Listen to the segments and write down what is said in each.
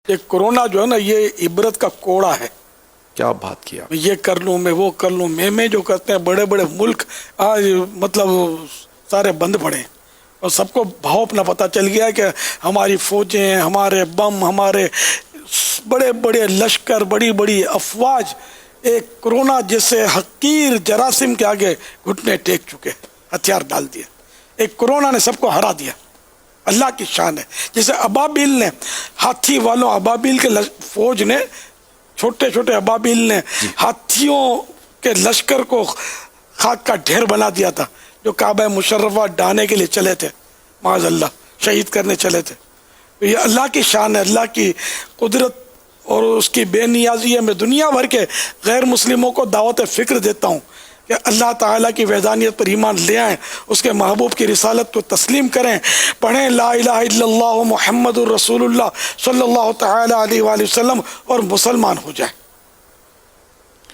یہ کورونا جو ہے نا، یہ عبرت کا کوڑا ہے. کیا بات کیا. یہ کر لوں میں، وہ کر لوں میں جو کرتے ہیں بڑے بڑے ملک آج مطلب سارے بند پڑے ہیں، اور سب کو بھاؤ اپنا پتہ چل گیا ہے کہ ہماری فوجیں، ہمارے بم، ہمارے بڑے بڑے لشکر، بڑی بڑی افواج ایک کورونا جیسے حقیر جراثیم کے آگے گھٹنے ٹیک چکے، ہتھیار ڈال دیے. ایک کورونا نے سب کو ہرا دیا. اللہ کی شان ہے. جیسے ابابیل نے، ہاتھی والوں ابابیل کے فوج نے، چھوٹے چھوٹے ابابیل نے ہاتھیوں کے لشکر کو خاک کا ڈھیر بنا دیا تھا، جو کعبہ مشرفہ ڈھانے کے لیے چلے تھے، معاذ اللہ شہید کرنے چلے تھے. یہ اللہ کی شان ہے، اللہ کی قدرت اور اس کی بے نیازی ہے. میں دنیا بھر کے غیر مسلموں کو دعوت فکر دیتا ہوں کہ اللہ تعالیٰ کی وحدانیت پر ایمان لے آئیں، اس کے محبوب کی رسالت کو تسلیم کریں، پڑھیں لا الہ الا اللہ محمد الرسول اللہ صلی اللہ تعالیٰ علیہ وآلہ وسلم، اور مسلمان ہو جائیں.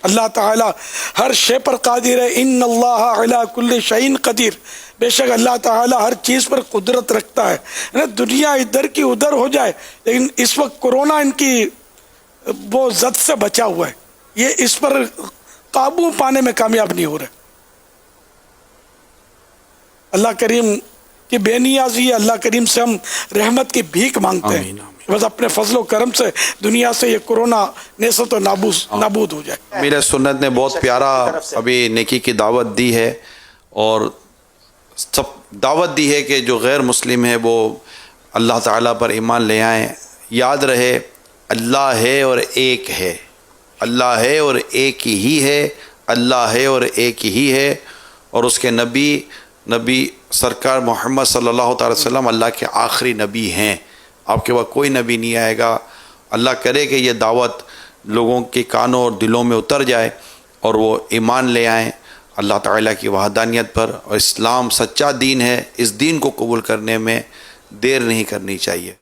اللہ تعالیٰ ہر شے پر قادر ہے. ان اللہ علی کل شیء قدیر. بے شک اللہ تعالیٰ ہر چیز پر قدرت رکھتا ہے. دنیا ادھر کی ادھر ہو جائے، لیکن اس وقت کورونا ان کی وہ زد سے بچا ہوا ہے. یہ اس پر قابو پانے میں کامیاب نہیں ہو رہے. اللہ کریم کی بے نیازی ہے. اللہ کریم سے ہم رحمت کی بھیک مانگتے ہیں، بس اپنے فضل و کرم سے دنیا سے یہ کورونا نیست و نابود ہو جائے. امیر سنت نے بہت پیارا ابھی نیکی کی دعوت دی ہے، اور سب دعوت دی ہے کہ جو غیر مسلم ہے وہ اللہ تعالیٰ پر ایمان لے آئیں. یاد رہے اللہ ہے اور ایک ہے، اللہ ہے اور ایک ہی ہے، اللہ ہے اور ایک ہی ہے. اور اس کے نبی سرکار محمد صلی اللہ تعالی وسلم اللہ کے آخری نبی ہیں. آپ کے بعد کوئی نبی نہیں آئے گا. اللہ کرے کہ یہ دعوت لوگوں کے کانوں اور دلوں میں اتر جائے اور وہ ایمان لے آئیں اللہ تعالیٰ کی وحدانیت پر. اور اسلام سچا دین ہے، اس دین کو قبول کرنے میں دیر نہیں کرنی چاہیے.